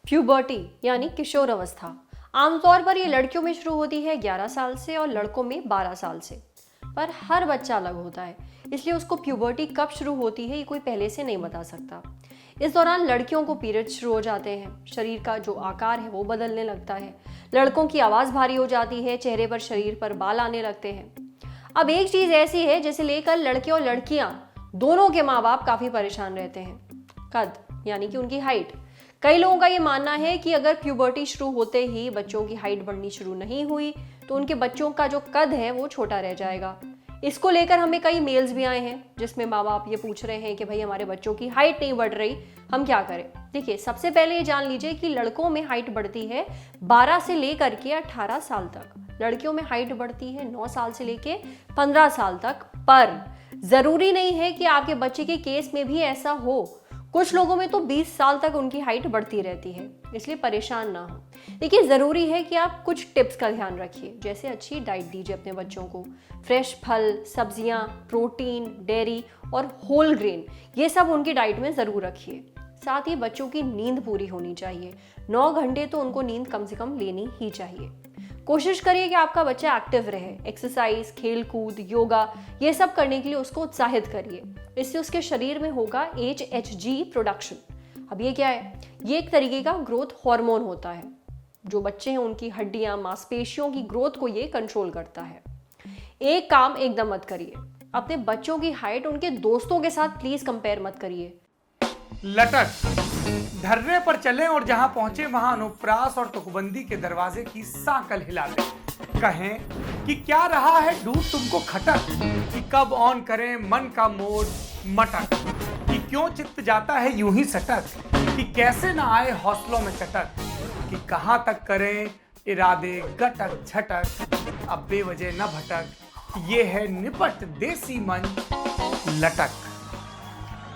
Puberty यानी किशोर अवस्था आमतौर पर ये लड़कियों में शुरू होती है 11 साल से और लड़कों में 12 साल से। पर हर बच्चा अलग होता है, इसलिए उसको प्यूबर्टी कब शुरू होती है ये कोई पहले से नहीं बता सकता। इस दौरान लड़कियों को पीरियड्स शुरू हो जाते हैं, शरीर का जो आकार है वो बदलने लगता है, लड़कों की आवाज़ भारी हो जाती है, चेहरे पर शरीर पर बाल आने लगते हैं। अब एक चीज़ ऐसी है जिसे लेकर लड़के और लड़कियां दोनों के माँ बाप काफ़ी परेशान रहते हैं, कद यानी कि उनकी हाइट। कई लोगों का ये मानना है कि अगर प्यूबर्टी शुरू होते ही बच्चों की हाइट बढ़नी शुरू नहीं हुई तो उनके बच्चों का जो कद है वो छोटा रह जाएगा। इसको लेकर हमें कई मेल्स भी आए हैं जिसमें माँ बाप ये पूछ रहे हैं कि भाई हमारे बच्चों की हाइट नहीं बढ़ रही, हम क्या करें। देखिए, सबसे पहले ये जान लीजिए कि लड़कों में हाइट बढ़ती है 12 से लेकर के 18 साल तक, लड़कियों में हाइट बढ़ती है 9 साल से लेके 15 साल तक। पर जरूरी नहीं है कि आपके बच्चे के केस में भी ऐसा हो, कुछ लोगों में तो 20 साल तक उनकी हाइट बढ़ती रहती है, इसलिए परेशान ना हो। देखिए, ज़रूरी है कि आप कुछ टिप्स का ध्यान रखिए, जैसे अच्छी डाइट दीजिए अपने बच्चों को, फ्रेश फल, सब्जियां, प्रोटीन, डेयरी और होल ग्रेन ये सब उनकी डाइट में ज़रूर रखिए। साथ ही बच्चों की नींद पूरी होनी चाहिए, 9 घंटे तो उनको नींद कम से कम लेनी ही चाहिए। कोशिश करिए कि आपका बच्चा एक्टिव रहे, एक्सरसाइज, खेल कूद, योगा ये सब करने के लिए उसको उत्साहित करिए। इससे उसके शरीर में होगा HHG प्रोडक्शन। अब ये क्या है? ये एक तरीके का ग्रोथ हार्मोन होता है, जो बच्चे हैं उनकी हड्डियां, मांसपेशियों की ग्रोथ को ये कंट्रोल करता है। एक काम एकदम मत करिए, अपने बच्चों की हाइट उनके दोस्तों के साथ प्लीज कंपेयर मत करिए। लटक धरने पर चलें और जहां पहुंचे वहां अनुप्रास और तुकबंदी के दरवाजे की सांकल हिला दें। कहें कि क्या रहा है डूब तुमको खटक, कि कब ऑन करें मन का मोड मटक, कि क्यों चित्त जाता है यूं ही सटक, कि कैसे ना आए हौसलों में चटक, कि कहां तक करें इरादे गटक झटक, अब बेवजह न भटक, ये है निपट देसी मन लटक।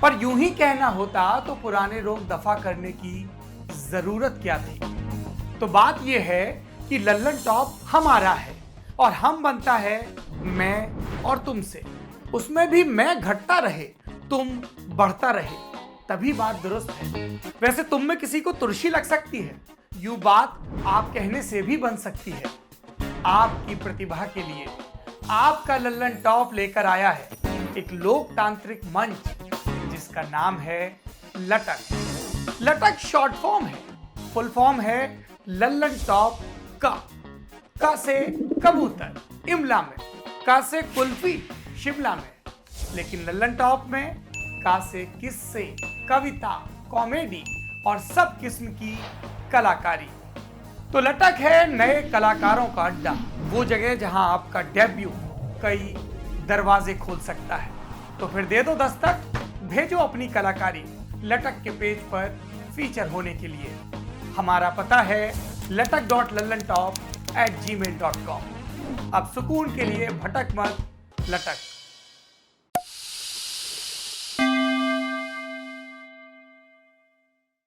पर यूं ही कहना होता तो पुराने रोग दफा करने की जरूरत क्या थी। तो बात यह है कि लल्लन टॉप हमारा है और हम बनता है मैं और तुमसे। उसमें भी मैं घटता रहे, तुम बढ़ता रहे, तभी बात दुरुस्त है। वैसे तुम में किसी को तुरशी लग सकती है, यूं बात आप कहने से भी बन सकती है। आपकी प्रतिभा के लिए आपका लल्लन टॉप लेकर आया है एक लोकतांत्रिक मंच जिसका नाम है लटक। लटक शॉर्ट फॉर्म है, फुल फॉर्म है लल्लन टॉप का से कबूतर इमला में, का से कुल्फी शिमला में, लेकिन लल्लन टॉप में का से किस्से, कविता, कॉमेडी और सब किस्म की कलाकारी। तो लटक है नए कलाकारों का अड्डा, वो जगह जहां आपका डेब्यू कई दरवाजे खोल सकता है। तो फिर दे दो दस्तक, भेजो अपनी कलाकारी लटक के पेज पर फीचर होने के लिए। हमारा पता है latak.lallantop@gmail.com। अब सुकून के लिए भटक मत, लटक।